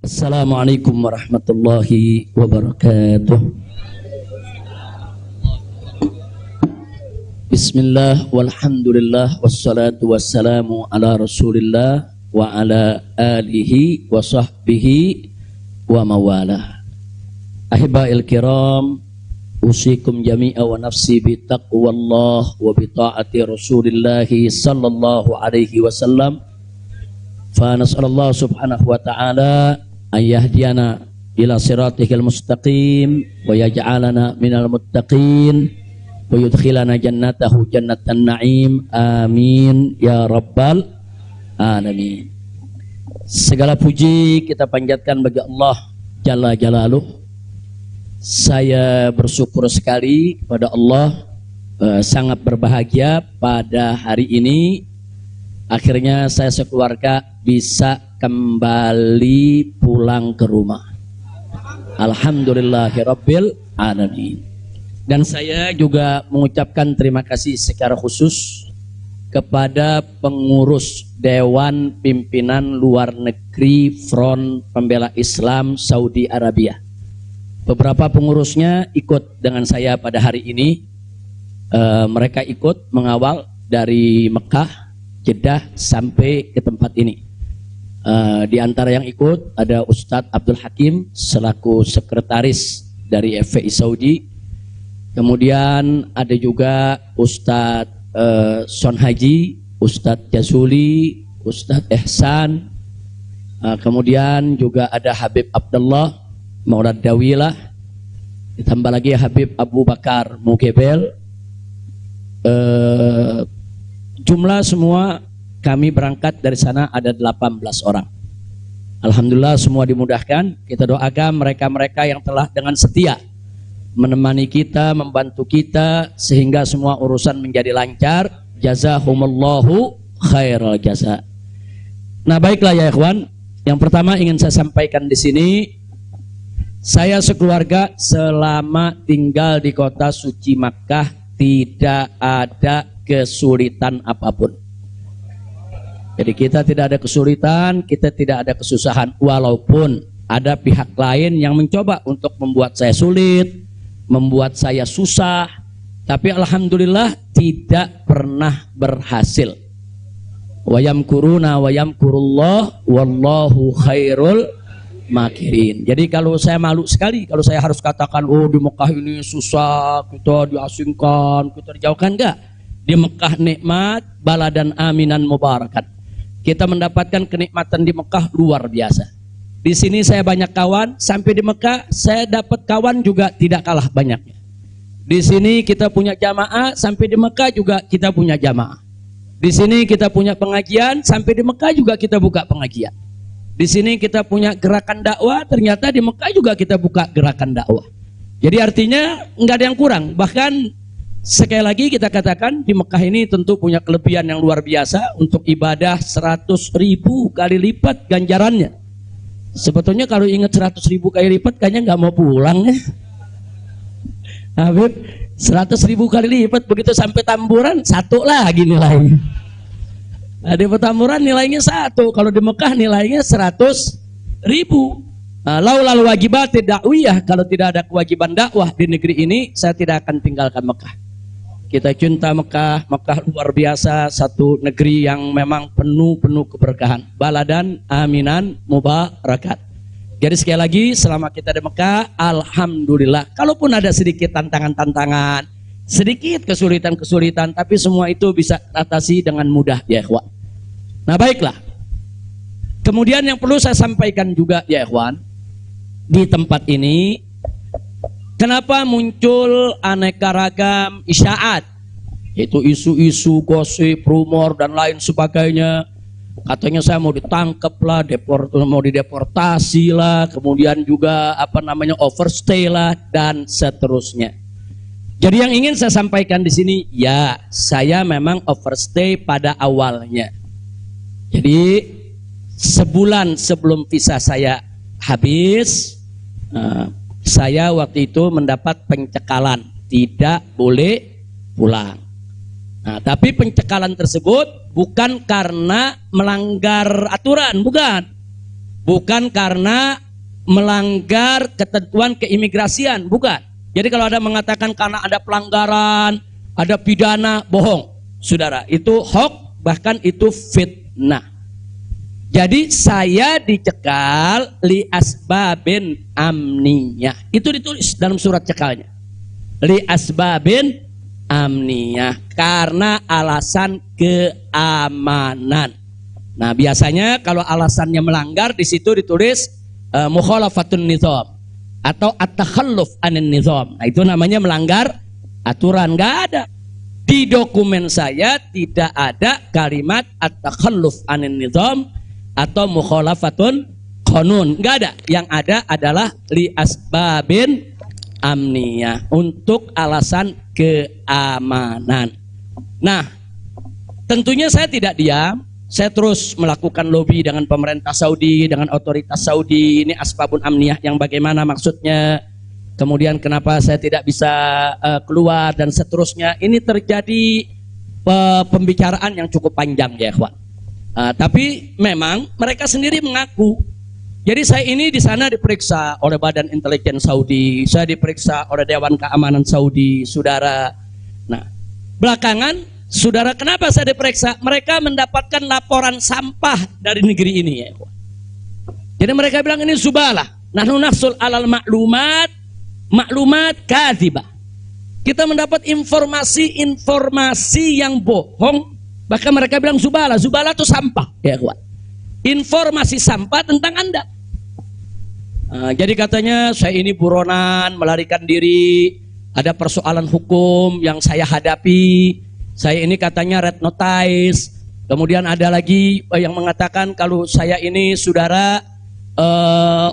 Assalamualaikum warahmatullahi wabarakatuh. Bismillah walhamdulillah wassalatu wassalamu ala rasulillah wa ala alihi wa sahbihi wa mawalah. Ahibba'il kiram, usikum jami'a wa nafsi bitaqwallah wa bita'ati rasulillahi sallallahu alaihi wasallam. Fa nas'alullah subhanahu wa ta'ala ayyahdiyana ila siratihil mustaqim wa yaj'alana minal muttaqin wa yudkhilana jannatahu jannatan na'im, amin ya rabbal alamin. Segala puji kita panjatkan bagi Allah Jalla Jalaluh. Saya bersyukur sekali kepada Allah, sangat berbahagia pada hari ini akhirnya saya sekeluarga bisa kembali pulang ke rumah. Alhamdulillahirabbil alamin. Dan saya juga mengucapkan terima kasih secara khusus kepada pengurus Dewan Pimpinan Luar Negeri Front Pembela Islam Saudi Arabia. Beberapa pengurusnya ikut dengan saya pada hari ini. Mereka ikut mengawal dari Mekah, Jeddah sampai ke tempat ini. Di antara yang ikut ada Ustadz Abdul Hakim selaku sekretaris dari FPI Saudi. Kemudian ada juga Ustadz Son Haji, Ustadz Jazuli, Ustadz Ihsan. Kemudian juga ada Habib Abdullah Maulad Dawilah. Ditambah lagi Habib Abu Bakar Mugebel. Jumlah semua kami berangkat dari sana ada 18 orang. Alhamdulillah semua dimudahkan. Kita doakan mereka-mereka yang telah dengan setia menemani kita, membantu kita sehingga semua urusan menjadi lancar. Jazahumullahu khairal jaza. Nah, baiklah ya ikhwan. Yang pertama ingin saya sampaikan di sini, saya sekeluarga selama tinggal di kota suci Makkah tidak ada kesulitan apapun. Jadi kita tidak ada kesulitan, kita tidak ada kesusahan, walaupun ada pihak lain yang mencoba untuk membuat saya sulit, membuat saya susah, tapi alhamdulillah tidak pernah berhasil. Wa yamkuruna wa yamkurullah wallahu khairul makirin. Jadi kalau saya malu sekali kalau saya harus katakan, oh di Mekah ini susah, kita diasingkan, kita dijauhkan. Enggak. Di Mekah nikmat, baladan aminan mubarakat. Kita mendapatkan kenikmatan di Mekah luar biasa. Di sini saya banyak kawan, sampai di Mekah saya dapat kawan juga tidak kalah banyaknya. Di sini kita punya jamaah, sampai di Mekah juga kita punya jamaah. Di sini kita punya pengajian, sampai di Mekah juga kita buka pengajian. Di sini kita punya gerakan dakwah, ternyata di Mekah juga kita buka gerakan dakwah. Jadi artinya nggak ada yang kurang. Bahkan sekali lagi kita katakan di Mekah ini tentu punya kelebihan yang luar biasa untuk ibadah 100.000 kali lipat ganjarannya. Sebetulnya kalau ingat 100.000 kali lipat kayaknya nggak mau pulang ya. Habib 100.000 kali lipat begitu sampai Tamburan satu lagi nilainya. Nah, di Petamburan nilainya 1, kalau di Mekah nilainya 100.000. Laulal wajibat dakwiyah, kalau tidak ada kewajiban dakwah di negeri ini saya tidak akan tinggalkan Mekah. Kita cinta Mekah, Mekah luar biasa, satu negeri yang memang penuh keberkahan. Baladan aminan mubarakat. Jadi sekali lagi selama kita di Mekah, alhamdulillah. Kalaupun ada sedikit tantangan-tantangan, sedikit kesulitan-kesulitan, tapi semua itu bisa atasi dengan mudah ya ikhwan. Nah baiklah. Kemudian yang perlu saya sampaikan juga ya ikhwan, di tempat ini kenapa muncul aneka ragam isyaat, yaitu isu-isu, gosip, rumor dan lain sebagainya. Katanya saya mau ditangkap lah, mau dideportasi lah, kemudian juga overstay lah dan seterusnya. Jadi yang ingin saya sampaikan di sini, ya saya memang overstay pada awalnya. Jadi sebulan sebelum visa saya habis, saya waktu itu mendapat pencekalan, tidak boleh pulang. Nah, tapi pencekalan tersebut bukan karena melanggar aturan, bukan. Bukan karena melanggar ketentuan keimigrasian, bukan. Jadi kalau ada mengatakan karena ada pelanggaran, ada pidana, bohong. Saudara, itu hoax, bahkan itu fitnah. Jadi saya dicekal li asbabin amniyah. Itu ditulis dalam surat cekalnya. Li asbabin amniyah, karena alasan keamanan. Nah, biasanya kalau alasannya melanggar di situ ditulis mukhalafatun nizam atau at-takhalluf anin nizam. Nah, itu namanya melanggar aturan. Enggak ada. Di dokumen saya tidak ada kalimat at-takhalluf anin nizam atau mukhalafatun qanun. Enggak ada. Yang ada adalah li asbabin amniyah, untuk alasan keamanan. Nah, tentunya saya tidak diam. Saya terus melakukan lobby dengan pemerintah Saudi, dengan otoritas Saudi. Ini asbabun amniyah yang bagaimana maksudnya, kemudian kenapa saya tidak bisa keluar dan seterusnya. Ini terjadi pembicaraan yang cukup panjang ya ikhwan. Tapi memang mereka sendiri mengaku. Jadi saya ini di sana diperiksa oleh Badan Intelijen Saudi, saya diperiksa oleh Dewan Keamanan Saudi, saudara. Nah, belakangan saudara, kenapa saya diperiksa? Mereka mendapatkan laporan sampah dari negeri ini ya. Jadi mereka bilang ini zubalah. Nahnu nahsul alal maklumat kadzibah. Kita mendapat informasi yang bohong. Bahkan mereka bilang zubalah. Zubalah itu sampah ya kawan. Informasi sampah tentang Anda. Jadi katanya saya ini buronan, melarikan diri, ada persoalan hukum yang saya hadapi. Saya ini katanya red notice. Kemudian ada lagi yang mengatakan kalau saya ini saudara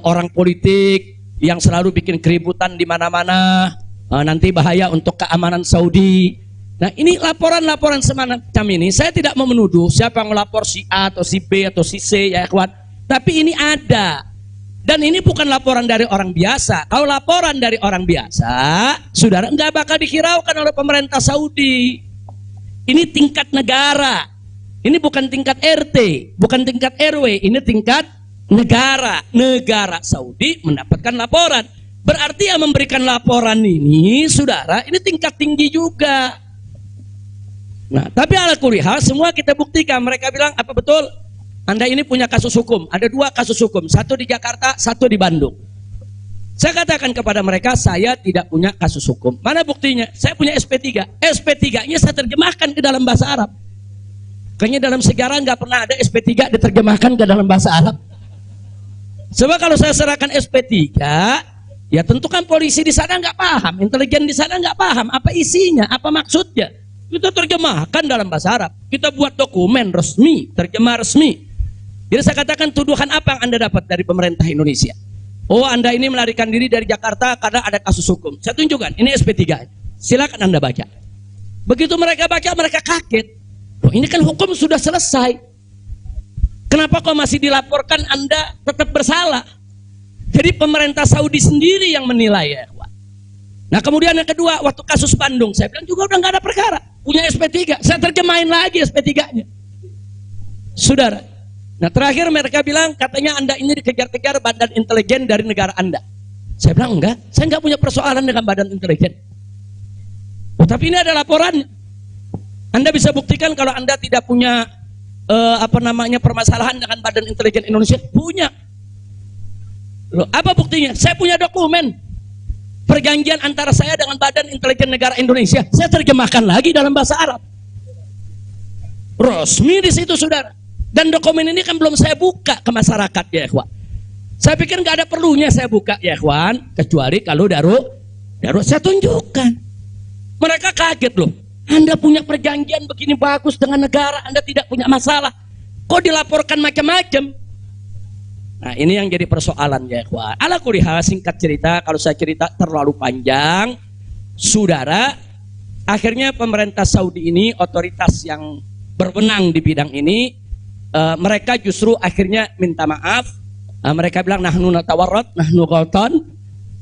orang politik yang selalu bikin keributan di mana-mana, nanti bahaya untuk keamanan Saudi. Nah, ini laporan-laporan semacam ini. Saya tidak mau menuduh siapa yang melapor, si A atau si B atau si C ya ikhwan. Tapi ini ada. Dan ini bukan laporan dari orang biasa. Kalau laporan dari orang biasa, saudara nggak bakal dihiraukan oleh pemerintah Saudi. Ini tingkat negara. Ini bukan tingkat RT, bukan tingkat RW, ini tingkat negara. Negara Saudi mendapatkan laporan. Berarti yang memberikan laporan ini, saudara, ini tingkat tinggi juga. Nah, tapi ala kulli hal semua kita buktikan. Mereka bilang, apa betul? Anda ini punya kasus hukum. Ada 2 kasus hukum, satu di Jakarta, satu di Bandung. Saya katakan kepada mereka, saya tidak punya kasus hukum. Mana buktinya? Saya punya SP3. SP3-nya saya terjemahkan ke dalam bahasa Arab. Kayaknya dalam sejarah nggak pernah ada SP3 diterjemahkan ke dalam bahasa Arab. Sebab kalau saya serahkan SP3, ya tentu kan polisi di sana nggak paham, intelijen di sana nggak paham apa isinya, apa maksudnya. Kita terjemahkan dalam bahasa Arab. Kita buat dokumen resmi, terjemah resmi. Jadi saya katakan, tuduhan apa yang Anda dapat dari pemerintah Indonesia? Oh, Anda ini melarikan diri dari Jakarta karena ada kasus hukum. Saya tunjukkan, ini SP3. Silakan Anda baca. Begitu mereka baca, mereka kaget. Oh, ini kan hukum sudah selesai. Kenapa kok masih dilaporkan Anda tetap bersalah? Jadi pemerintah Saudi sendiri yang menilai ya. Nah, kemudian yang kedua, waktu kasus Bandung, saya bilang juga udah nggak ada perkara. Punya SP3, saya terjemahin lagi SP3-nya. Saudara. Nah, terakhir mereka bilang katanya Anda ini dikejar-kejar badan intelijen dari negara Anda. Saya bilang enggak, saya enggak punya persoalan dengan badan intelijen. Oh, tapi ini ada laporannya. Anda bisa buktikan kalau Anda tidak punya permasalahan dengan badan intelijen Indonesia? Punya. Loh, apa buktinya? Saya punya dokumen perjanjian antara saya dengan badan intelijen negara Indonesia. Saya terjemahkan lagi dalam bahasa Arab. Resmi di situ, saudara. Dan dokumen ini kan belum saya buka ke masyarakat ya ikhwan. Saya pikir nggak ada perlunya saya buka ya ikhwan, kecuali kalau darurat saya tunjukkan. Mereka kaget loh. Anda punya perjanjian begini bagus dengan negara, Anda tidak punya masalah. Kok dilaporkan macam-macam? Nah, ini yang jadi persoalan ya ikhwan. Ala kulli hal, singkat cerita, kalau saya cerita terlalu panjang, saudara, akhirnya pemerintah Saudi ini, otoritas yang berwenang di bidang ini, mereka justru akhirnya minta maaf. Mereka bilang nahnu natawarrat, nahnu ghaltan,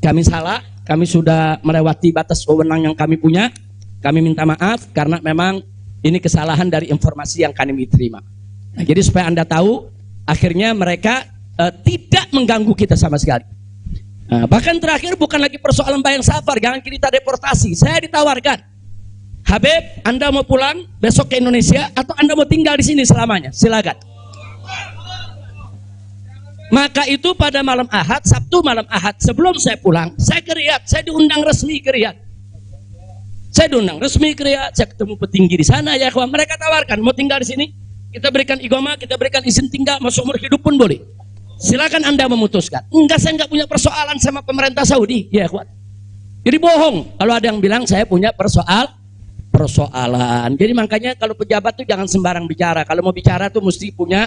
kami salah, kami sudah melewati batas wewenang yang kami punya. Kami minta maaf karena memang ini kesalahan dari informasi yang kami terima. Nah, jadi supaya Anda tahu, akhirnya mereka tidak mengganggu kita sama sekali. Bahkan terakhir bukan lagi persoalan bayang safar, jangan kita deportasi. Saya ditawarkan, Habib, Anda mau pulang besok ke Indonesia atau Anda mau tinggal di sini selamanya? Silakan. Maka itu pada malam Ahad, Sabtu malam Ahad, sebelum saya pulang, saya ke Riyadh, saya diundang resmi ke Riyadh. Saya diundang resmi ke Riyadh, saya ketemu petinggi di sana, ya kawan. Mereka tawarkan, mau tinggal di sini, kita berikan iqamah, kita berikan izin tinggal, masuk umur hidup pun boleh. Silakan Anda memutuskan. Enggak, saya enggak punya persoalan sama pemerintah Saudi, ya kawan. Jadi bohong kalau ada yang bilang saya punya persoalan. Jadi makanya kalau pejabat tuh jangan sembarang bicara. Kalau mau bicara tuh mesti punya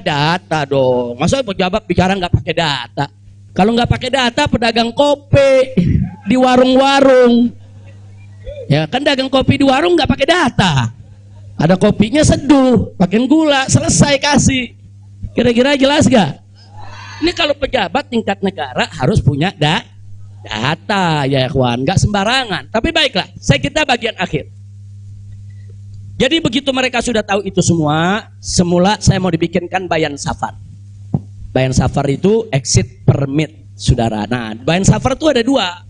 data dong. Masa pejabat bicara nggak pakai data? Kalau nggak pakai data, pedagang kopi di warung-warung, ya kan dagang kopi di warung nggak pakai data. Ada kopinya seduh, pakai gula, selesai kasih. Kira-kira jelas gak? Ini kalau pejabat tingkat negara harus punya data, ya kawan, nggak sembarangan. Tapi baiklah, kita bagian akhir. Jadi begitu mereka sudah tahu itu semua, semula saya mau dibikinkan bayan safar. Bayan safar itu exit permit, saudara. Nah, bayan safar itu ada dua.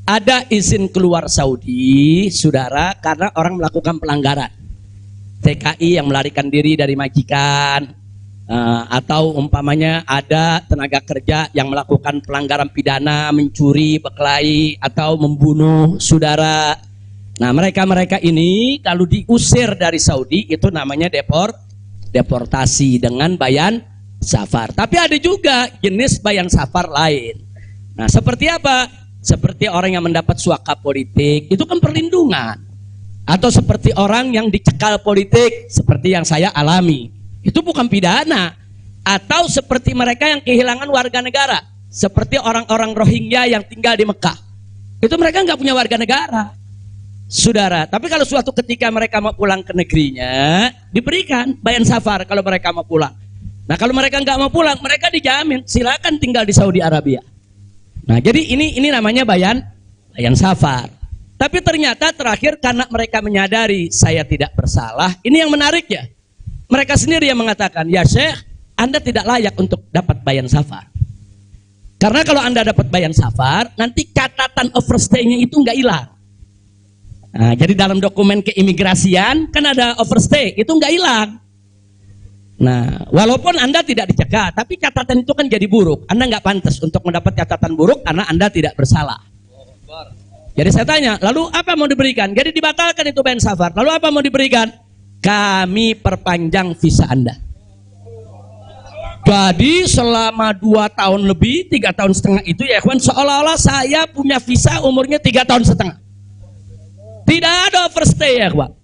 Ada izin keluar Saudi, saudara, karena orang melakukan pelanggaran. TKI yang melarikan diri dari majikan, atau umpamanya ada tenaga kerja yang melakukan pelanggaran pidana, mencuri, berkelahi, atau membunuh saudara. Nah, mereka ini kalau diusir dari Saudi itu namanya deportasi dengan bayan safar. Tapi ada juga jenis bayan safar lain. Nah, seperti apa? Seperti orang yang mendapat suaka politik, itu kan perlindungan. Atau seperti orang yang dicekal politik, seperti yang saya alami, itu bukan pidana. Atau seperti mereka yang kehilangan warga negara, seperti orang-orang Rohingya yang tinggal di Mekah, itu mereka nggak punya warga negara, saudara. Tapi kalau suatu ketika mereka mau pulang ke negerinya, diberikan bayan safar kalau mereka mau pulang. Nah, kalau mereka nggak mau pulang, mereka dijamin silakan tinggal di Saudi Arabia. Nah, jadi ini namanya bayan safar. Tapi ternyata terakhir karena mereka menyadari saya tidak bersalah, ini yang menarik ya. Mereka sendiri yang mengatakan, ya Syekh, Anda tidak layak untuk dapat bayan safar. Karena kalau Anda dapat bayan safar, nanti catatan overstay-nya itu nggak hilang. Nah, jadi dalam dokumen keimigrasian kan ada overstay, itu nggak hilang. Nah, walaupun Anda tidak dicegah, tapi catatan itu kan jadi buruk. Anda nggak pantas untuk mendapat catatan buruk karena Anda tidak bersalah. Jadi saya tanya, lalu apa mau diberikan? Jadi dibatalkan itu bayan safar. Lalu apa mau diberikan? Kami perpanjang visa Anda. Jadi selama 2 tahun lebih, 3 tahun setengah itu ya kawan, seolah-olah saya punya visa umurnya 3 tahun setengah. Tidak ada overstay ya kawan.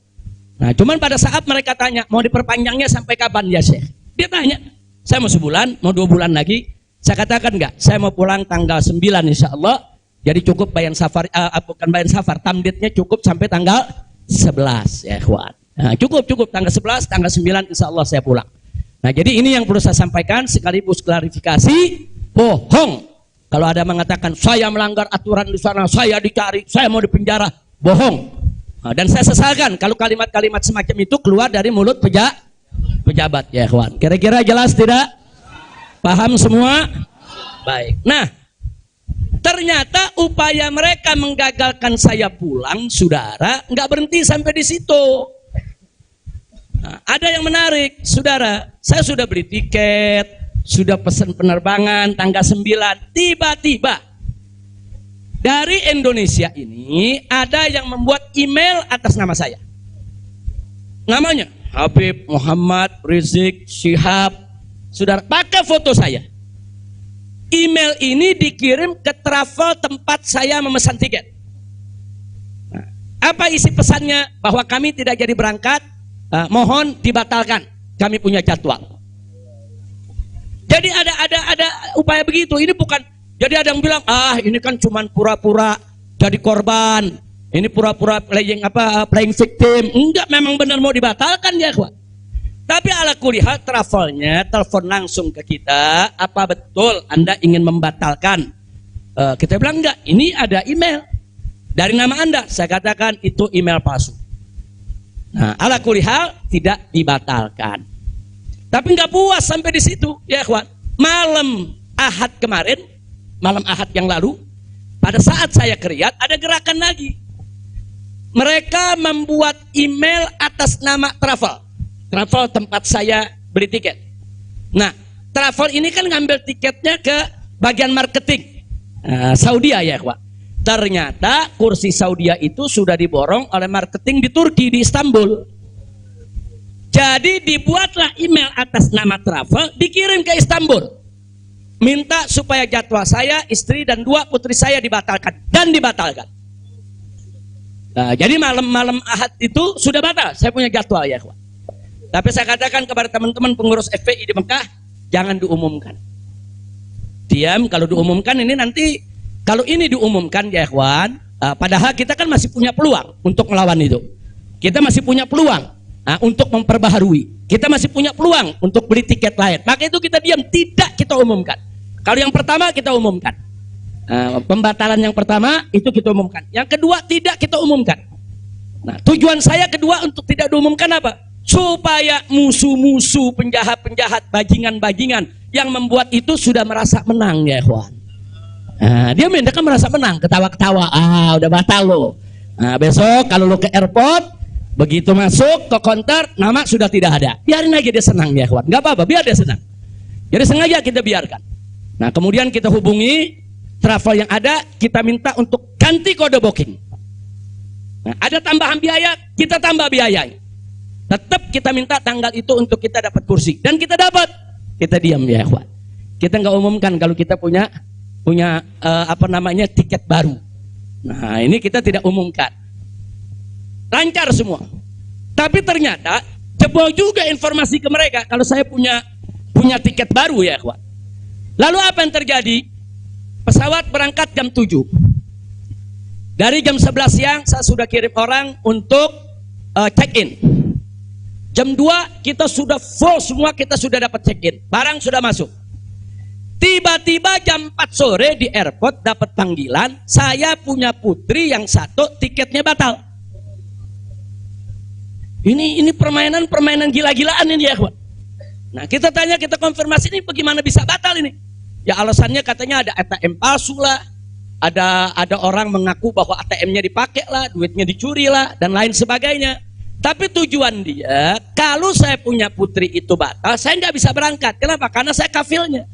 Nah, cuman pada saat mereka tanya, mau diperpanjangnya sampai kapan ya Syekh? Dia tanya, saya mau sebulan, mau 2 bulan lagi. Saya katakan enggak, saya mau pulang tanggal 9 insya Allah. Jadi cukup bayan safar, bukan bayan safar, tamdidnya cukup sampai tanggal 11 ya kawan. Nah, cukup tanggal 11, tanggal 9 insya Allah saya pulang. Nah, jadi ini yang perlu saya sampaikan sekaligus klarifikasi, bohong. Kalau ada mengatakan saya melanggar aturan di sana, saya dicari, saya mau dipenjara, bohong. Nah, dan saya sesalkan kalau kalimat-kalimat semacam itu keluar dari mulut pejabat ya kawan. Kira-kira jelas tidak? Paham semua? Baik. Nah, ternyata upaya mereka menggagalkan saya pulang, saudara, nggak berhenti sampai di situ. Nah, ada yang menarik, saudara. Saya sudah beli tiket, sudah pesan penerbangan tanggal 9. Tiba-tiba dari Indonesia ini ada yang membuat email atas nama saya. Namanya Habib Muhammad Rizik Syihab. Saudara, pakai foto saya. Email ini dikirim ke travel tempat saya memesan tiket. Nah, apa isi pesannya? Bahwa kami tidak jadi berangkat, mohon dibatalkan. Kami punya jadwal. Jadi ada upaya begitu. Ini bukan. Jadi ada yang bilang, ini kan cuman pura-pura jadi korban. Ini pura-pura playing victim. Enggak, memang benar mau dibatalkan ya, kawan. Tapi ala kulihat travelnya telepon langsung ke kita, apa betul Anda ingin membatalkan? Kita bilang enggak, ini ada email dari nama Anda. Saya katakan itu email palsu. Nah, ala kulihat tidak dibatalkan. Tapi nggak puas sampai di situ, ya ikhwan. Malam Ahad kemarin, malam Ahad yang lalu, pada saat saya ke Riyadh, ada gerakan lagi. Mereka membuat email atas nama travel. Travel tempat saya beli tiket. Nah, travel ini kan ngambil tiketnya ke bagian marketing Saudi ya ikhwan. Ternyata kursi Saudi itu sudah diborong oleh marketing di Turki, di Istanbul. Jadi dibuatlah email atas nama travel, dikirim ke Istanbul. Minta supaya jadwal saya, istri dan 2 putri saya dibatalkan. Dan dibatalkan. Nah, jadi malam-malam Ahad itu sudah batal. Saya punya jadwal ya ikhwan. Tapi saya katakan kepada teman-teman pengurus FPI di Mekah, jangan diumumkan. Diam, kalau diumumkan ini nanti, kalau ini diumumkan ya ikhwan, padahal kita kan masih punya peluang untuk melawan itu. Kita masih punya peluang untuk memperbaharui. Kita masih punya peluang untuk beli tiket lain. Maka itu kita diam, tidak kita umumkan. Kalau yang pertama kita umumkan. Pembatalan yang pertama itu kita umumkan. Yang kedua tidak kita umumkan. Nah, tujuan saya kedua untuk tidak diumumkan apa? Supaya musuh-musuh, penjahat-penjahat, bajingan-bajingan yang membuat itu sudah merasa menang ya ikhwan. Dia kan merasa menang, ketawa-ketawa. Udah batal lo. Besok kalau lo ke airport, begitu masuk ke counter, nama sudah tidak ada. Biarin aja dia senang ya ikhwan. Gak apa-apa, biar dia senang. Jadi sengaja kita biarkan. Nah, kemudian kita hubungi travel yang ada, kita minta untuk ganti kode booking. Nah, ada tambahan biaya, kita tambah biayanya. Tetap kita minta tanggal itu untuk kita dapat kursi. Dan kita dapat. Kita diam ya ikhwan. Kita nggak umumkan kalau kita punya tiket baru. Nah, ini kita tidak umumkan. Lancar semua. Tapi ternyata jebol juga informasi ke mereka kalau saya punya tiket baru ya ikhwan. Lalu apa yang terjadi? Pesawat berangkat jam 7. Dari jam 11 siang saya sudah kirim orang untuk check-in. Jam 2 kita sudah full semua, kita sudah dapat check-in. Barang sudah masuk. Tiba-tiba jam 4 sore di airport dapat panggilan, saya punya putri yang satu tiketnya batal. Ini permainan gila-gilaan ini ya, kawan. Nah, kita tanya, kita konfirmasi ini bagaimana bisa batal ini? Ya alasannya katanya ada ATM palsu lah, ada orang mengaku bahwa ATM-nya dipakai lah, duitnya dicuri lah, dan lain sebagainya. Tapi tujuan dia, kalau saya punya putri itu batal, saya nggak bisa berangkat. Kenapa? Karena saya kafilnya.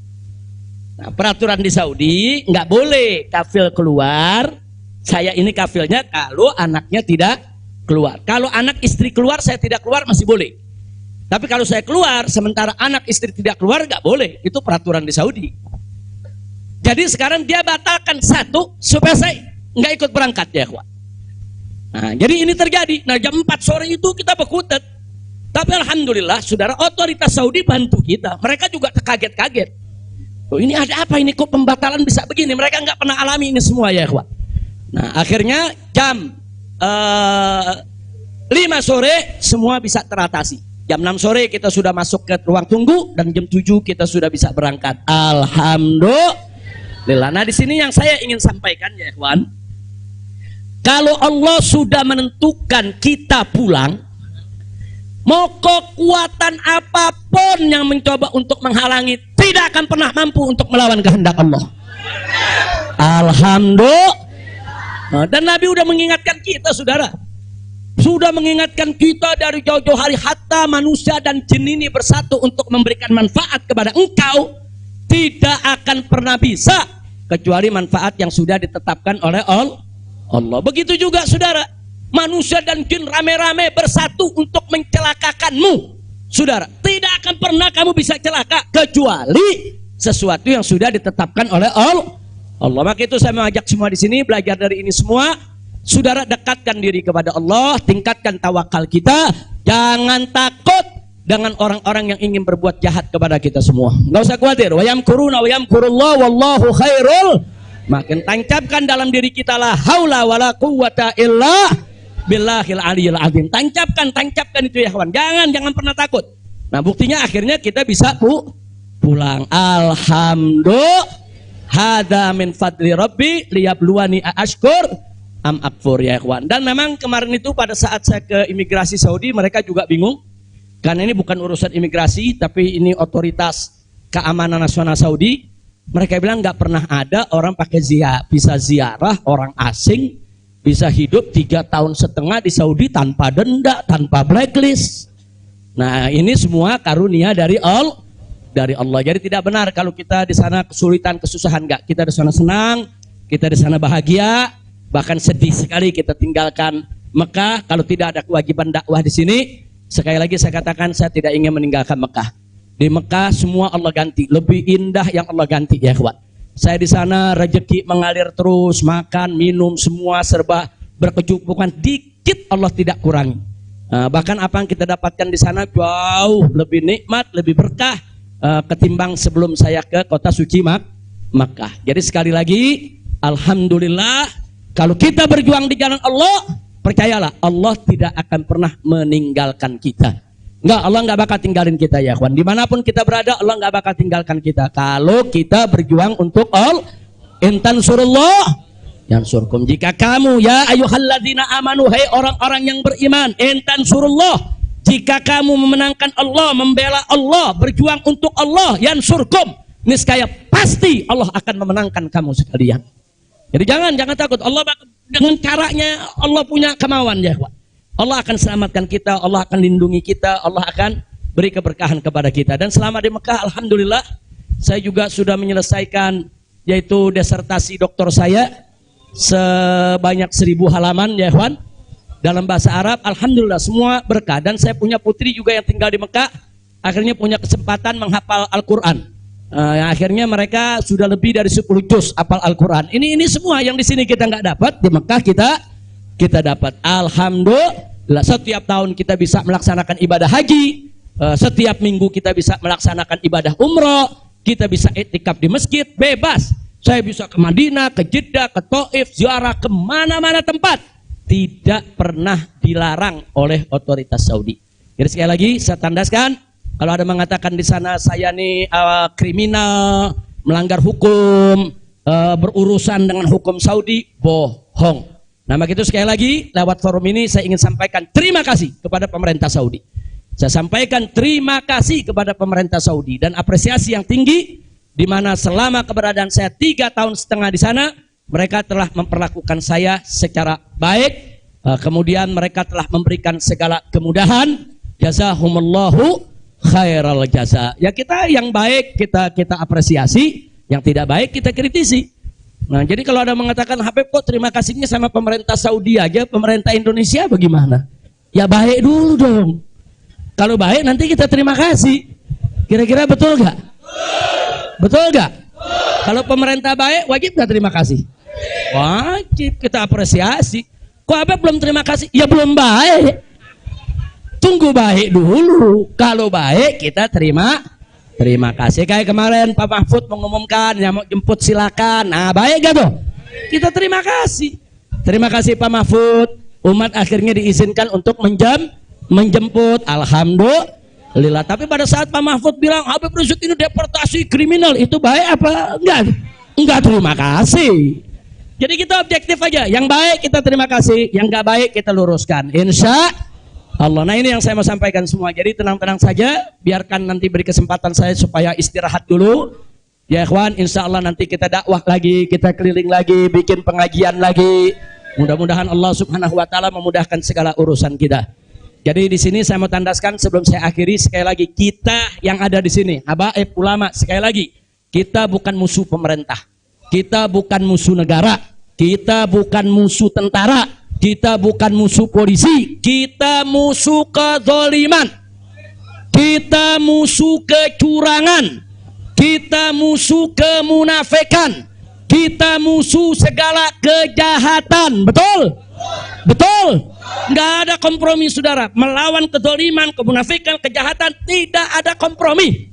Nah, peraturan di Saudi nggak boleh kafil keluar. Saya ini kafilnya kalau anaknya tidak keluar. Kalau anak istri keluar, saya tidak keluar masih boleh. Tapi kalau saya keluar, sementara anak istri tidak keluar, nggak boleh. Itu peraturan di Saudi. Jadi sekarang dia batalkan satu supaya saya nggak ikut berangkat ya, kawan. Nah, jadi ini terjadi. Nah, jam 4 sore itu kita berkutat. Tapi alhamdulillah, saudara, otoritas Saudi bantu kita. Mereka juga terkaget-kaget. Oh, ini ada apa ini? Kok pembatalan bisa begini? Mereka nggak pernah alami ini semua ya, kawan. Nah, akhirnya jam 5 sore semua bisa teratasi. Jam 6 sore kita sudah masuk ke ruang tunggu dan jam 7 kita sudah bisa berangkat. Alhamdulillah. Nah, di sini yang saya ingin sampaikan ya, kawan. Kalau Allah sudah menentukan kita pulang, mau kekuatan apapun yang mencoba untuk menghalangi tidak akan pernah mampu untuk melawan kehendak Allah. Alhamdulillah. Dan Nabi sudah mengingatkan kita, saudara. Sudah mengingatkan kita dari jauh-jauh hari, hatta manusia dan jin ini bersatu untuk memberikan manfaat kepada engkau, tidak akan pernah bisa kecuali manfaat yang sudah ditetapkan oleh Allah. Begitu juga, saudara, manusia dan jin rame-rame bersatu untuk mencelakakanmu, saudara. Tidak akan pernah kamu bisa celaka kecuali sesuatu yang sudah ditetapkan oleh Allah. Maka itu saya mengajak semua di sini belajar dari ini semua. Saudara, dekatkan diri kepada Allah, tingkatkan tawakal kita, jangan takut dengan orang-orang yang ingin berbuat jahat kepada kita semua. Enggak usah khawatir. Wa yamkuruna wa yamkurullah wallahu khairul. Makin tancapkan dalam diri kita la haula wala quwwata illa billahil aliyil azim. Tancapkan itu ya kawan. Jangan pernah takut. Nah, buktinya akhirnya kita bisa pulang. Alhamdulillah. Hada min fadli rabbi liyabluwani ashkur am akfur ya kawan. Dan memang kemarin itu pada saat saya ke imigrasi Saudi, mereka juga bingung. karena ini bukan urusan imigrasi, tapi ini otoritas keamanan nasional Saudi. Mereka bilang nggak pernah ada orang pakai bisa ziarah orang asing, bisa hidup 3,5 tahun di Saudi tanpa denda, tanpa blacklist. Nah ini semua karunia dari Allah. Jadi tidak benar kalau kita di sana kesulitan, kesusahan. Enggak, kita di sana senang, kita di sana bahagia, bahkan sedih sekali kita tinggalkan Mekah kalau tidak ada kewajiban dakwah di sini. Sekali lagi saya katakan, saya tidak ingin meninggalkan Mekah. Di Mekah semua Allah ganti, lebih indah yang Allah ganti ya kawan. Saya di sana rezeki mengalir terus, makan, minum semua serba berkecukupan, dikit Allah tidak kurangi. Bahkan apa yang kita dapatkan di sana jauh lebih nikmat, lebih berkah ketimbang sebelum saya ke kota suci Makkah. Jadi sekali lagi, alhamdulillah kalau kita berjuang di jalan Allah, percayalah Allah tidak akan pernah meninggalkan kita. Enggak, Allah enggak bakal tinggalin kita ya kawan. Dimanapun kita berada, Allah enggak bakal tinggalkan kita. Kalau kita berjuang untuk Allah, intan surullah yansurkum. Jika kamu ya ayyuhalladzina amanu, hai orang-orang yang beriman, intan surullah, jika kamu memenangkan Allah, membela Allah, berjuang untuk Allah, yansurkum, niscaya pasti Allah akan memenangkan kamu sekalian. Jadi jangan takut. Allah dengan caranya Allah punya kemauan ya kawan. Allah akan selamatkan kita, Allah akan lindungi kita, Allah akan beri keberkahan kepada kita. Dan selama di Mekah, alhamdulillah, saya juga sudah menyelesaikan yaitu disertasi doktor saya sebanyak 1000 halaman ya kawan, dalam bahasa Arab. Alhamdulillah semua berkah. Dan saya punya putri juga yang tinggal di Mekah, akhirnya punya kesempatan menghafal Al-Quran. Akhirnya mereka sudah lebih dari 10 juz hafal Al-Quran. Ini semua yang di sini kita nggak dapat, di Mekah kita dapat. Alhamdulillah, setiap tahun kita bisa melaksanakan ibadah haji, setiap minggu kita bisa melaksanakan ibadah umroh, kita bisa iktikaf di masjid bebas. Saya bisa ke Madinah, ke Jeddah, ke Taif, ziarah kemana-mana tempat, tidak pernah dilarang oleh otoritas Saudi. Jadi sekali lagi saya tandaskan, kalau ada mengatakan di sana saya nih kriminal, melanggar hukum, berurusan dengan hukum Saudi, bohong. Nah begitu, sekali lagi lewat forum ini saya ingin sampaikan terima kasih kepada pemerintah Saudi. Saya sampaikan terima kasih kepada pemerintah Saudi dan apresiasi yang tinggi, di mana selama keberadaan saya 3,5 tahun di sana, mereka telah memperlakukan saya secara baik. Kemudian mereka telah memberikan segala kemudahan. Jazahumullahu khairal jaza. Ya kita yang baik kita apresiasi, yang tidak baik kita kritisi. Nah, jadi kalau ada mengatakan Habib kok terima kasihnya sama pemerintah Saudi aja, pemerintah Indonesia bagaimana? Ya baik dulu dong. Kalau baik nanti kita terima kasih. Kira-kira betul gak? Betul gak? Kalau pemerintah baik wajib gak terima kasih? Wajib, kita apresiasi. Kok Habib belum terima kasih? Ya belum baik. Tunggu baik dulu. Kalau baik kita terima kasih. Kayak kemarin Pak Mahfud mengumumkan yang mau jemput silakan. Nah baik gak tuh? Kita terima kasih. Terima kasih Pak Mahfud. Umat akhirnya diizinkan untuk menjemput. Alhamdulillah. Tapi pada saat Pak Mahfud bilang Habib Rizik ini deportasi kriminal, itu baik apa? Enggak terima kasih. Jadi kita objektif aja. Yang baik kita terima kasih, yang enggak baik kita luruskan. Insya Allah. Nah ini yang saya mau sampaikan semua. Jadi tenang-tenang saja, biarkan nanti beri kesempatan saya supaya istirahat dulu. Ya ikhwan, insya Allah nanti kita dakwah lagi, kita keliling lagi, bikin pengajian lagi. Mudah-mudahan Allah Subhanahu wa taala memudahkan segala urusan kita. Jadi di sini saya mau tandaskan sebelum saya akhiri, sekali lagi kita yang ada di sini, habaib ulama, sekali lagi kita bukan musuh pemerintah. Kita bukan musuh negara, kita bukan musuh tentara, kita bukan musuh polisi, kita musuh kezaliman, kita musuh kecurangan, kita musuh kemunafikan, kita musuh segala kejahatan. Betul? Betul? Nggak ada kompromi saudara. Melawan kezaliman, kemunafikan, kejahatan, tidak ada kompromi.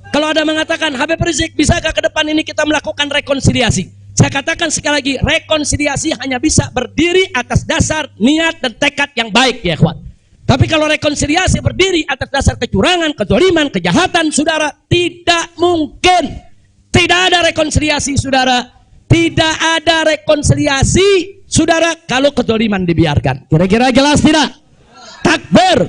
Kalau ada mengatakan Habib Rizik, bisakah ke depan ini kita melakukan rekonsiliasi? Saya katakan sekali lagi, rekonsiliasi hanya bisa berdiri atas dasar niat dan tekad yang baik ya ikhwan. Tapi kalau rekonsiliasi berdiri atas dasar kecurangan, kezaliman, kejahatan, saudara, tidak mungkin. Tidak ada rekonsiliasi saudara. Tidak ada rekonsiliasi saudara kalau kezaliman dibiarkan. Kira-kira jelas tidak? Takbir.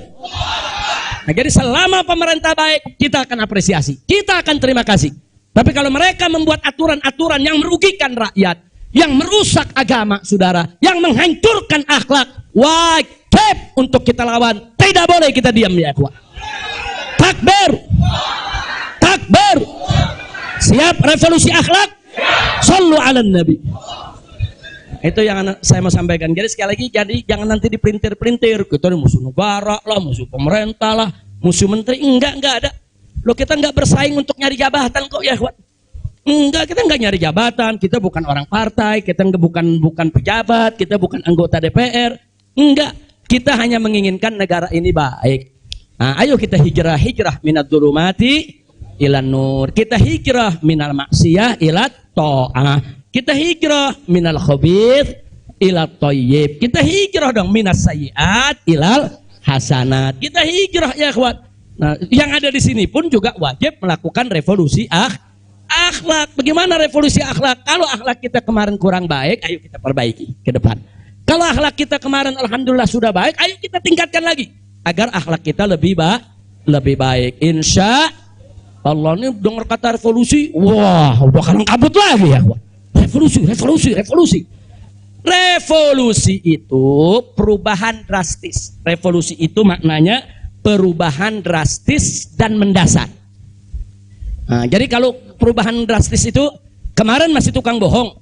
Nah, jadi selama pemerintah baik, kita akan apresiasi, kita akan terima kasih. Tapi kalau mereka membuat aturan-aturan yang merugikan rakyat, yang merusak agama, saudara, yang menghancurkan akhlak, wajib untuk kita lawan. Tidak boleh kita diam, ya ikhwan. Takbir, takbir. Siap revolusi akhlak? Sallu ala nabi. Itu yang saya mau sampaikan. Jadi sekali lagi, jadi jangan nanti dipelintir-pelintir. Kita musuh negara lah, musuh pemerintah lah, musuh menteri. Enggak ada. Loh, kita enggak bersaing untuk nyari jabatan kok, ya ikhwan. Enggak, kita enggak nyari jabatan. Kita bukan orang partai, kita bukan pejabat, kita bukan anggota DPR. Enggak, kita hanya menginginkan negara ini baik. Nah, ayo kita hijrah minad dzulumati ilan nur. Kita hijrah minal maksiyah ilat ta'ah. Kita hijrah minal khabith ilat thayyib. Kita hijrah dong minas sayyiat ilal hasanat. Kita hijrah, ya ikhwan. Nah, yang ada di sini pun juga wajib melakukan revolusi akhlak. Bagaimana revolusi akhlak? Kalau akhlak kita kemarin kurang baik, ayo kita perbaiki ke depan. Kalau akhlak kita kemarin alhamdulillah sudah baik, ayo kita tingkatkan lagi agar akhlak kita lebih baik. Insya Allah. Ini dengar kata revolusi, wah udah kalang kabut lagi, ya. Revolusi. Revolusi itu perubahan drastis. Revolusi itu maknanya perubahan drastis dan mendasar. Nah, jadi kalau perubahan drastis itu kemarin masih tukang bohong,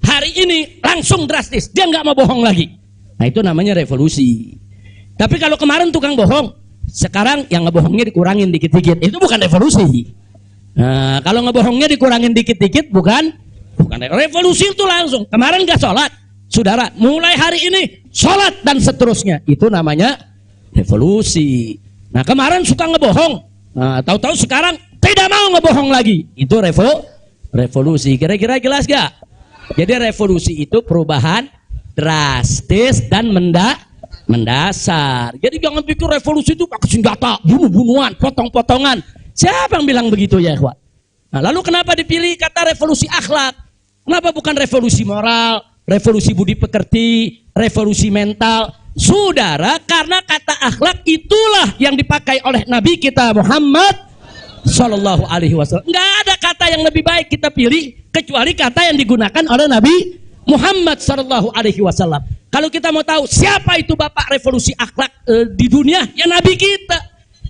hari ini langsung drastis, dia nggak mau bohong lagi. Nah, itu namanya revolusi. Tapi kalau kemarin tukang bohong, sekarang yang ngebohongnya dikurangin dikit-dikit, itu bukan revolusi. Nah, kalau ngebohongnya dikurangin dikit-dikit bukan revolusi. Itu langsung. Kemarin nggak sholat, saudara, mulai hari ini sholat dan seterusnya, itu namanya revolusi. Nah, kemarin suka ngebohong, nah, tahu-tahu sekarang tidak mau ngebohong lagi, itu revolusi. Kira-kira jelas gak? Jadi revolusi itu perubahan drastis dan mendasar. Jadi jangan pikir revolusi itu pakai senjata, bunuh-bunuhan, potong-potongan. Siapa yang bilang begitu, ya ikhwan? Nah, lalu kenapa dipilih kata revolusi akhlak? Kenapa bukan revolusi moral, revolusi budi pekerti, revolusi mental? Saudara, karena kata akhlak itulah yang dipakai oleh Nabi kita Muhammad Sallallahu Alaihi Wasallam. Nggak ada kata yang lebih baik kita pilih kecuali kata yang digunakan oleh Nabi Muhammad Sallallahu Alaihi Wasallam. Kalau kita mau tahu siapa itu bapak revolusi akhlak di dunia, ya Nabi kita.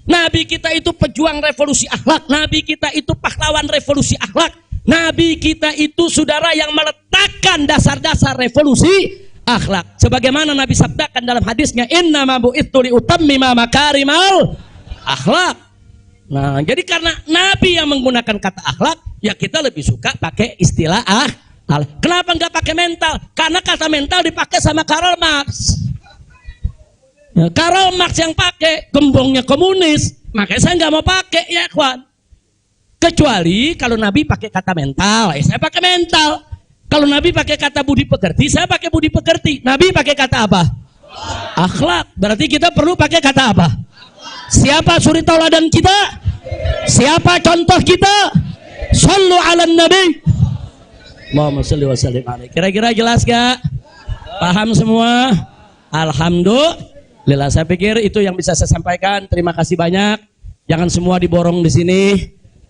Nabi kita itu pejuang revolusi akhlak. Nabi kita itu pahlawan revolusi akhlak. Nabi kita itu saudara yang meletakkan dasar-dasar revolusi akhlak. Sebagaimana Nabi sabdakan dalam hadisnya, innama bu'itsu liutammima makarimal akhlak. Nah, jadi karena Nabi yang menggunakan kata akhlak, ya kita lebih suka pakai istilah akhlak. Kenapa nggak pakai mental? Karena kata mental dipakai sama Karl Marx. Ya, Karl Marx yang pakai, gembongnya komunis, makanya saya nggak mau pakai, ya kawan. Kecuali kalau Nabi pakai kata mental, ya saya pakai mental. Kalau Nabi pakai kata budi pekerti, saya pakai budi pekerti. Nabi pakai kata apa? Akhlak. Berarti kita perlu pakai kata apa? Siapa suri tauladan kita? Siapa contoh kita? Sallu ala nabi. Allahumma shalli wa sallim alaihi. Kira-kira jelas gak? Paham semua? Alhamdulillah. Saya pikir itu yang bisa saya sampaikan. Terima kasih banyak. Jangan semua diborong di sini.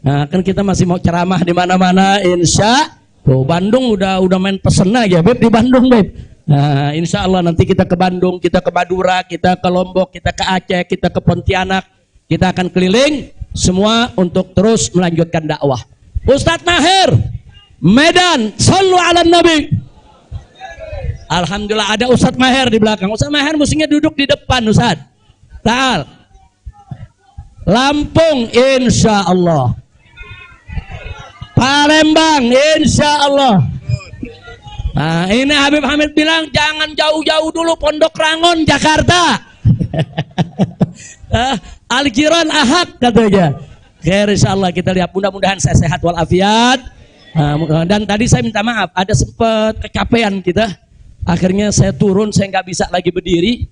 Nah, kan kita masih mau ceramah di mana-mana, insya. Tuh, Bandung udah main pesen aja, Beb, di Bandung, Beb. Nah, insya Allah nanti kita ke Bandung, kita ke Madura, kita ke Lombok, kita ke Aceh, kita ke Pontianak. Kita akan keliling semua untuk terus melanjutkan dakwah. Ustadz Maher, Medan, sallu ala nabi. Alhamdulillah ada Ustadz Maher di belakang. Ustadz Maher mestinya duduk di depan, Ustadz. Ta'al. Lampung, insya Allah. Palembang, insya Allah. Nah, ini Habib Hamid bilang jangan jauh-jauh dulu, Pondok Rangon, Jakarta. Al-Jiran Ahad katanya. Khair, insya Allah kita lihat, mudah-mudahan saya sehat walafiat. Dan tadi saya minta maaf, ada sempat kecapean kita. Akhirnya saya turun, saya nggak bisa lagi berdiri.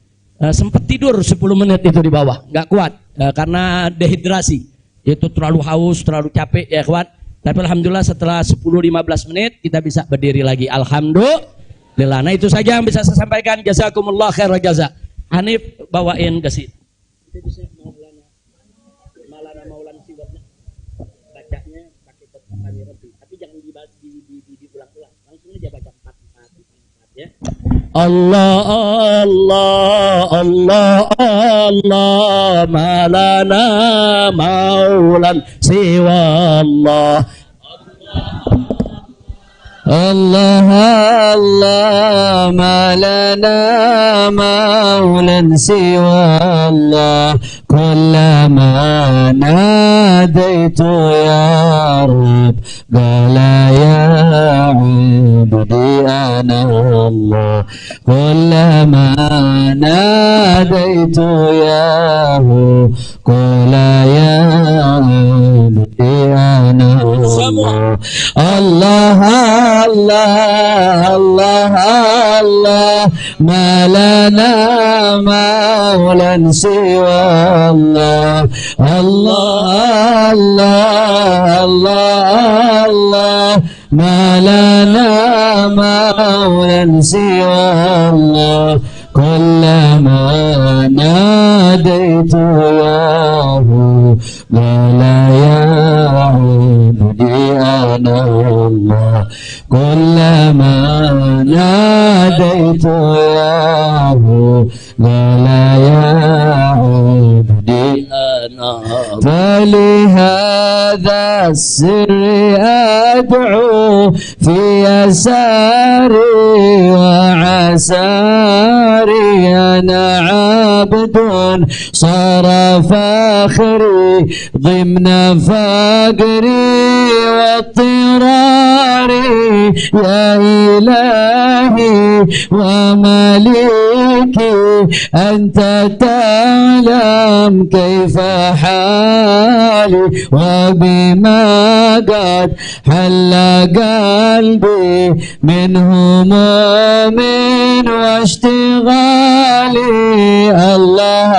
Sempat tidur 10 menit itu di bawah, nggak kuat karena dehidrasi. Itu terlalu haus, terlalu capek, ya kawan. Tapi alhamdulillah setelah 10-15 menit kita bisa berdiri lagi. Alhamdulillah. Nah, itu saja yang bisa saya sampaikan. Jazakumullah khairal jaza. Hanif bawain ke sini. tapi jangan diulang-ulang, langsung aja baca 4 ya. Allah Allah Allah Allah malana maulan siwa Allah Allah Allah malana maulan siwa Allah kullama nadaitu ya Rabb qala ya abdi ana Allah kullama nadaitu ya Rabb qala ya abdi ana Allah Allah Allah Allah Allah malana maulan siwa Allah Allah Allah Allah Allah malana maulan siwa Allah kullama nadaitu yahu qala ya abdi ana Allah kullama nadaitu yahu qala ya abdi ana فلهذا السر أدعو في يساري وعساري أنا عبد صار فاخري ضمن فقري واضطراري يا إلهي ومليكي أنت تعلم كيف حالي وبما قد حل قلبي من هموم واشتغالي الله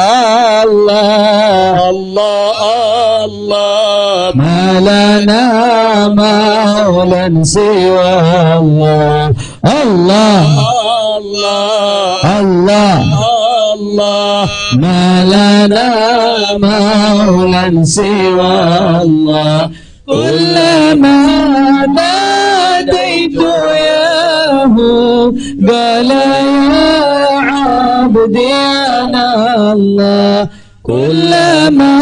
الله الله الله ما لنا مولا سوى الله الله الله الله الله ما لنا مولا سوى الله كلما ناديت ياه قال يا عبدي أنا الله كلما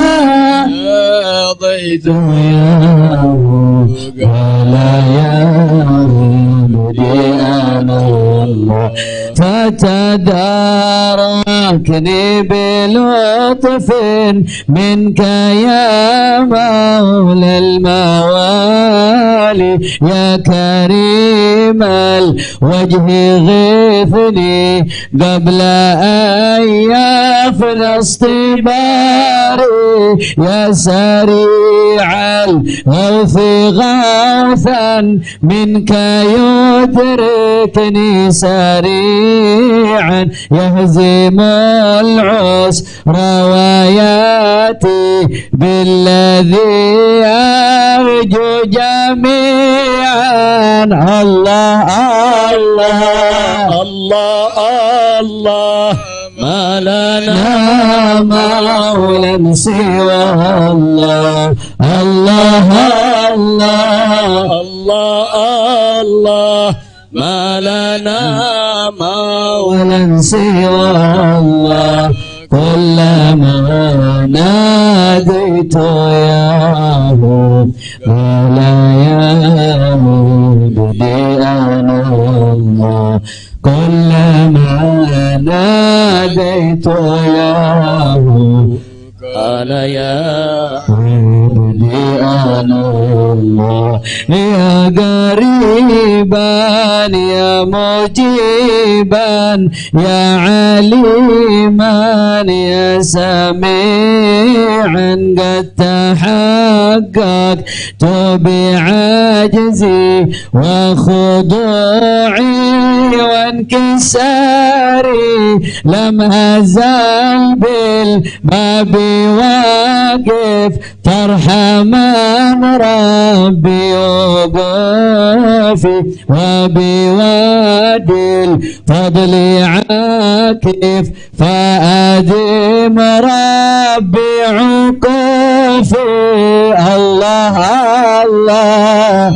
ناديت ياه قال يا عبدي أنا الله فتداركني بلطف منك يا مولى الموالي يا كريم الوجه غثني قبل أن يفنى اصطباري يا سريع الغوث غوثا منك يدركني سريعا يهزم العسر وياتي بالذي أرجو جميعا الله الله الله الله ما لنا مولا سوى الله الله الله الله الله ما لنا مولا سوى الله كلما ناديت ياه قال يا عبدي أنا الله كلما ناديت ياه قال يا عبدي أنا الله يا قريبا يا مجيبا يا عليما يا سميعا قد تحققت بعجزي وخضوعي وانكساري لم أزل بالباب واقف ترحمن ربي وقوفي وبوادي الفضل عاكف فأدم ربي عقوفي الله الله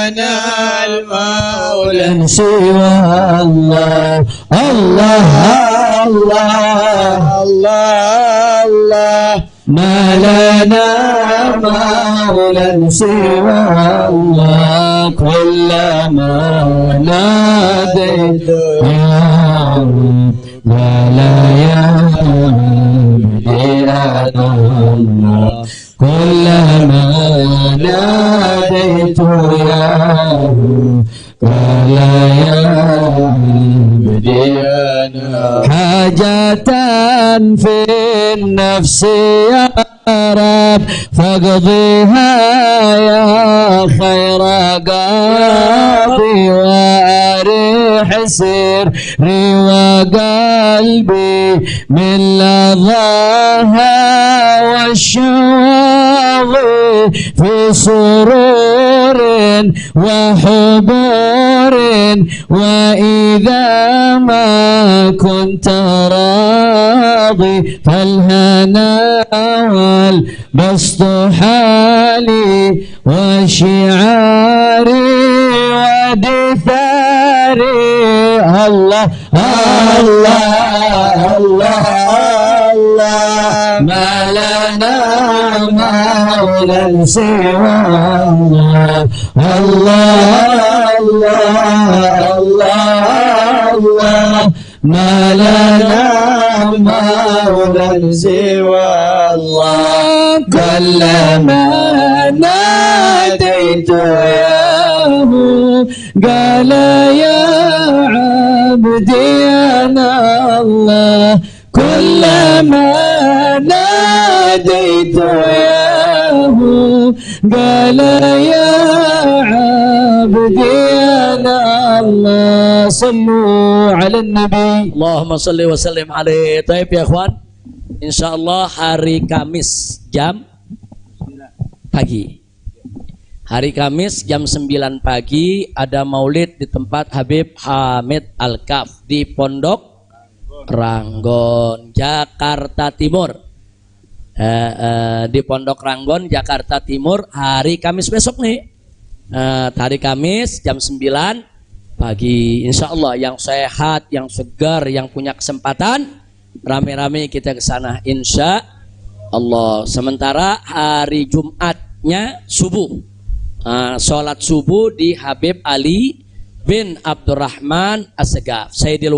لنا المولى سوى الله الله الله الله الله ما لنا مولى سوى الله كلما ناديت يا رب ولا يهدي الله كلما ناديت يا رب ولا يهدي حاجة في النفس يا رب فاقضيها يا خير قاضي واريح سري وقلبي من لظاها والشواظي في سرور وحبور وإذا ما كنت راضي فالهنا والبسط حالي وشعاري ودثاري الله الله الله الله ما لنا مولى سوى الله الله الله الله ما لنا مولى سوى الله كلما ناديت ياه قال يا عبدي أنا الله كلما ناديت ياه قال يا عبدي أنا الله صلوا على النبي Allahumma salli wa sallim alaihi. Taib ya ikhwan, insyaallah hari Kamis jam pagi. Hari Kamis jam 9 pagi ada maulid di tempat Habib Hamid Al-Kaf di Pondok Ranggon, Jakarta Timur. Di Pondok Ranggon, Jakarta Timur, hari Kamis besok nih. Hari Kamis jam 9 pagi, insya Allah yang sehat, yang segar, yang punya kesempatan rame-rame kita ke sana insya Allah. Sementara hari Jumatnya subuh, sholat subuh di Habib Ali bin Abdurrahman As-Segaf, Sayyidil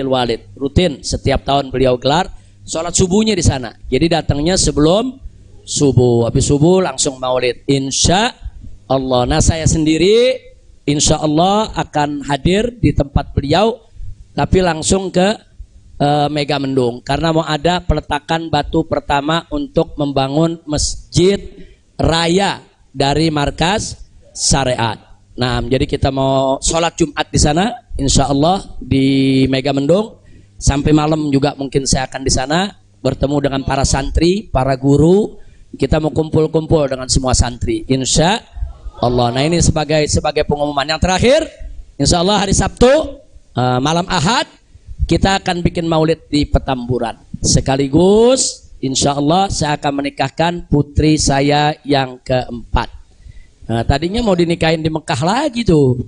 Walid rutin setiap tahun beliau gelar sholat subuhnya di sana. Jadi datangnya sebelum subuh, habis subuh langsung maulid insya Allah. Nah saya sendiri insya Allah akan hadir di tempat beliau, tapi langsung ke Mega Mendung karena mau ada peletakan batu pertama untuk membangun masjid raya dari markas syariat. Nah, jadi kita mau sholat Jumat di sana, insya Allah di Mega Mendung. Sampai malam juga mungkin saya akan di sana bertemu dengan para santri, para guru. Kita mau kumpul-kumpul dengan semua santri, insya Allah. Nah ini sebagai pengumuman yang terakhir, insya Allah hari Sabtu malam Ahad kita akan bikin maulid di Petamburan. Sekaligus insya Allah saya akan menikahkan putri saya yang keempat. Nah, tadinya mau dinikahin di Mekah lagi tuh,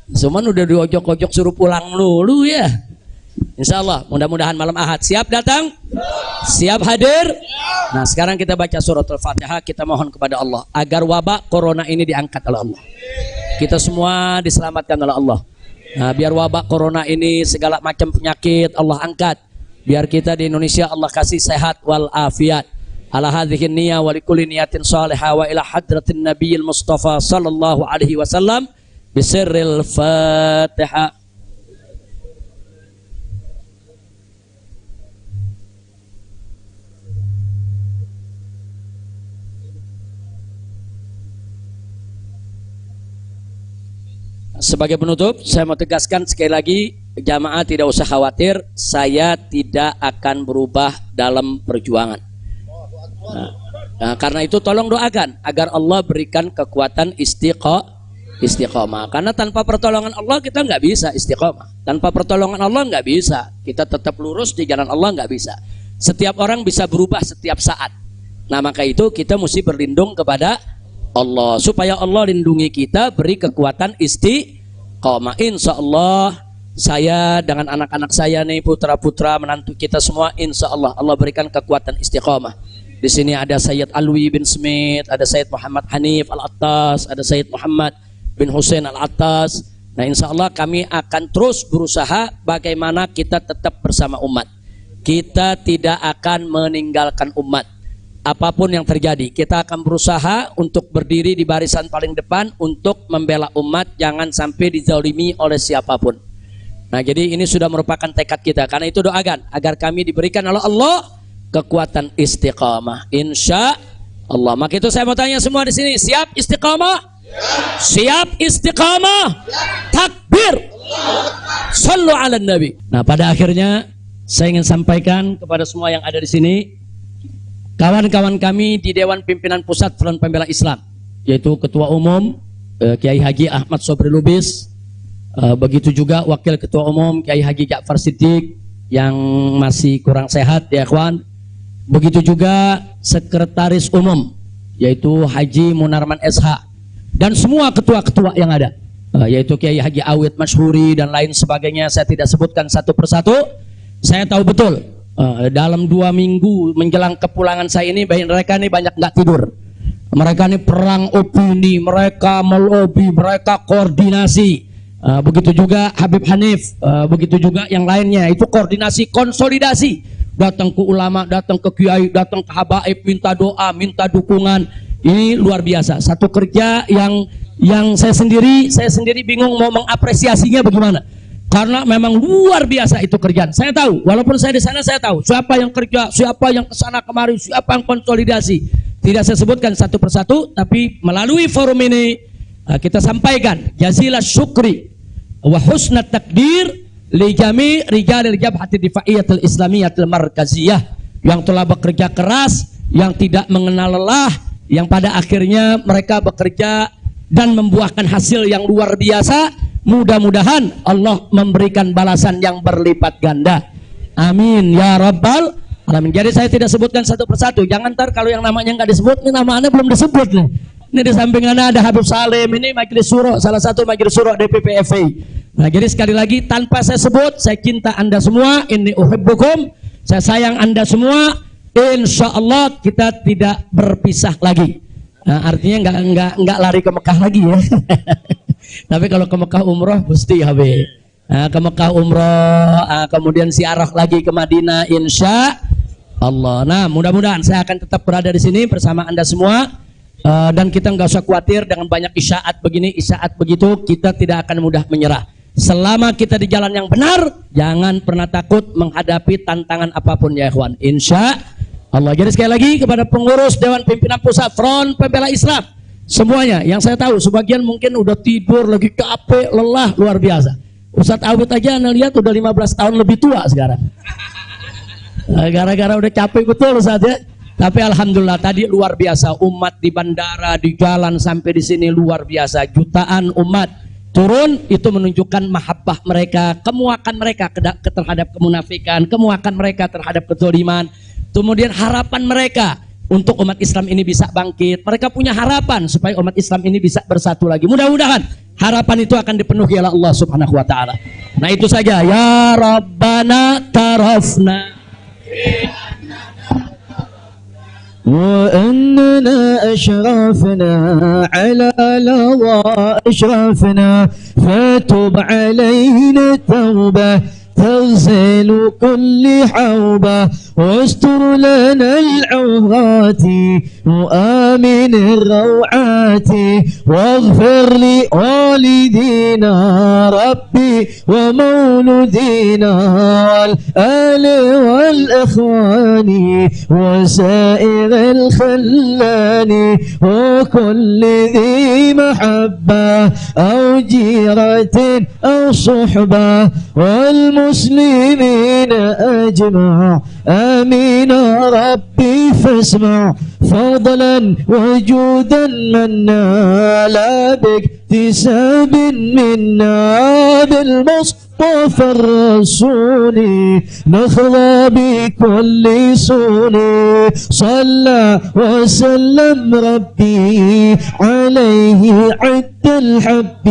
cuman udah diojok-ojok suruh pulang dulu ya. Insya Allah mudah-mudahan malam Ahad. Siap datang? Siap hadir? Nah sekarang kita baca suratul Fatihah. Kita mohon kepada Allah agar wabak corona ini diangkat oleh Allah, kita semua diselamatkan oleh Allah. Nah, biar wabak corona ini segala macam penyakit Allah angkat, biar kita di Indonesia Allah kasih sehat wal afiat. Ala hadhihi niyya wa likulli niyatin salihah wa ila hadratin nabiyil mustafa sallallahu alaihi wasallam bisirril Fatihah. Sebagai penutup, saya mau tegaskan sekali lagi, jamaah tidak usah khawatir, saya tidak akan berubah dalam perjuangan. Nah, karena itu tolong doakan agar Allah berikan kekuatan istiqomah. Karena tanpa pertolongan Allah kita nggak bisa istiqomah. Tanpa pertolongan Allah nggak bisa. Kita tetap lurus di jalan Allah nggak bisa. Setiap orang bisa berubah setiap saat. Nah maka itu kita mesti berlindung kepada Allah. Supaya Allah lindungi kita, beri kekuatan istiqomah. Insya Allah saya dengan anak-anak saya nih, putra-putra menantu kita semua, insya Allah Allah berikan kekuatan istiqomah. Di sini ada Sayyid Alwi bin Smith, ada Sayyid Muhammad Hanif Al-Attas, ada Sayyid Muhammad bin Hussein Al-Attas. Nah insya Allah kami akan terus berusaha bagaimana kita tetap bersama umat. Kita tidak akan meninggalkan umat. Apapun yang terjadi, kita akan berusaha untuk berdiri di barisan paling depan untuk membela umat, jangan sampai dizalimi oleh siapapun. Nah jadi ini sudah merupakan tekad kita. Karena itu doakan agar kami diberikan oleh Allah kekuatan istiqamah, insya Allah. Maka itu saya mau tanya semua di sini, siap istiqamah? Siap istiqamah? Takbir! Sallu ala Nabi. Nah pada akhirnya saya ingin sampaikan kepada semua yang ada di sini, kawan-kawan kami di Dewan Pimpinan Pusat Front Pembela Islam, yaitu Ketua Umum Kiai Haji Ahmad Sobri Lubis, begitu juga Wakil Ketua Umum Kiai Haji Ja'far Siddiq yang masih kurang sehat ya kawan, begitu juga Sekretaris Umum yaitu Haji Munarman SH, dan semua ketua-ketua yang ada, yaitu Kiai Haji Awid Masyhuri dan lain sebagainya. Saya tidak sebutkan satu persatu. Saya tahu betul dalam 2 minggu menjelang kepulangan saya ini, mereka ini banyak nggak tidur. Mereka ini perang opini, mereka melobi, mereka koordinasi. Begitu juga Habib Hanif, begitu juga yang lainnya. Itu koordinasi, konsolidasi. Datang ke ulama, datang ke kiai, datang ke habaib, minta doa, minta dukungan. Ini luar biasa. Satu kerja yang saya sendiri bingung mau mengapresiasinya bagaimana. Karena memang luar biasa itu kerjaan. Saya tahu, walaupun saya di sana saya tahu siapa yang kerja, siapa yang kesana kemari, siapa yang konsolidasi. Tidak saya sebutkan satu persatu, tapi melalui forum ini kita sampaikan jazilah syukri wa husna takdir li jami' rijalil jabhati difaiyatil islamiyatil markaziyah yang telah bekerja keras, yang tidak mengenal lelah, yang pada akhirnya mereka bekerja dan membuahkan hasil yang luar biasa. Mudah-mudahan Allah memberikan balasan yang berlipat ganda. Amin ya rabbal alamin. Jadi saya tidak sebutkan satu persatu. Jangan ntar kalau yang namanya nggak disebut, ini namanya belum disebut nih. Ini di samping ada Habib Salim, ini Majelis Syuro, salah satu Majelis Syuro DPP FI. Nah jadi sekali lagi tanpa saya sebut, saya cinta Anda semua. Inni uhibbukum, saya sayang Anda semua. Insya Allah kita tidak berpisah lagi. Nah, artinya nggak lari ke Mekah lagi ya. Tapi kalau ke Mekah umroh mesti Habib. Nah, ke Mekah umroh, kemudian ziarah lagi ke Madinah insya Allah. Nah mudah-mudahan saya akan tetap berada di sini bersama Anda semua, dan kita nggak usah khawatir dengan banyak isyaat begini, isyaat begitu, kita tidak akan mudah menyerah. Selama kita di jalan yang benar, jangan pernah takut menghadapi tantangan apapun ya ikhwan, insya Allah. Jadi sekali lagi kepada pengurus Dewan Pimpinan Pusat Front Pembela Islam semuanya, yang saya tahu sebagian mungkin udah tidur, lagi capek, lelah, luar biasa. Ustadz Awid aja anda lihat udah 15 tahun lebih tua sekarang. Gara-gara udah capek betul Ustadz ya. Tapi alhamdulillah tadi luar biasa, umat di bandara, di jalan sampai di sini luar biasa. Jutaan umat turun, itu menunjukkan mahabbah mereka, kemuakan mereka terhadap kemunafikan, kemuakan mereka terhadap kezaliman. Kemudian harapan mereka untuk umat Islam ini bisa bangkit. Mereka punya harapan supaya umat Islam ini bisa bersatu lagi. Mudah-mudahan harapan itu akan dipenuhi oleh Allah Subhanahu wa taala. Nah, itu saja. Ya Rabbana tarafna wa annana ashrafna ala lawa ashrafna fatub alayna tawbah تغسل كل حوبة واستر لنا العورات وآمن الروعات واغفر لوالدينا ربي ومولدينا والآل والإخوان وسائر الخلان وكل ذي محبة أو جيرة أو صحبة والمسلمين أجمع آمين ربي فاسمع فضلا وجودا منا لا باكتساب منا بالمصطفى طاف الرسول نخضى بكل سوني صلى وسلم ربي عليه عد الحب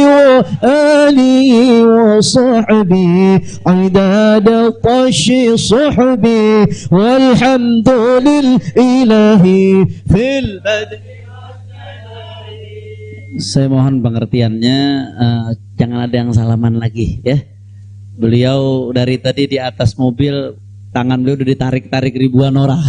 وآله وصحبه عداد طش صحبي والحمد لله في البدء. Saya mohon pengertiannya, jangan ada yang salaman lagi ya. Beliau dari tadi di atas mobil, tangan beliau udah ditarik-tarik ribuan orang.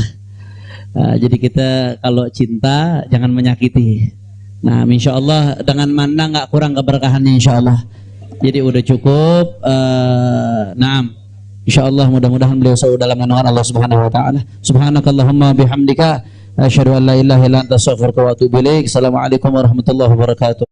Jadi kita kalau cinta jangan menyakiti. Nah, insya Allah dengan mana nggak kurang keberkahannya insya Allah. Jadi udah cukup. Naam, insya Allah mudah-mudahan beliau selalu dalam naungan Allah Subhanahu Wa Taala. Subhanakallahumma bihamdika. Asyhadu an la ilaha illa anta astaghfiruka wa atubu ilaik. Assalamualaikum warahmatullahi wabarakatuh.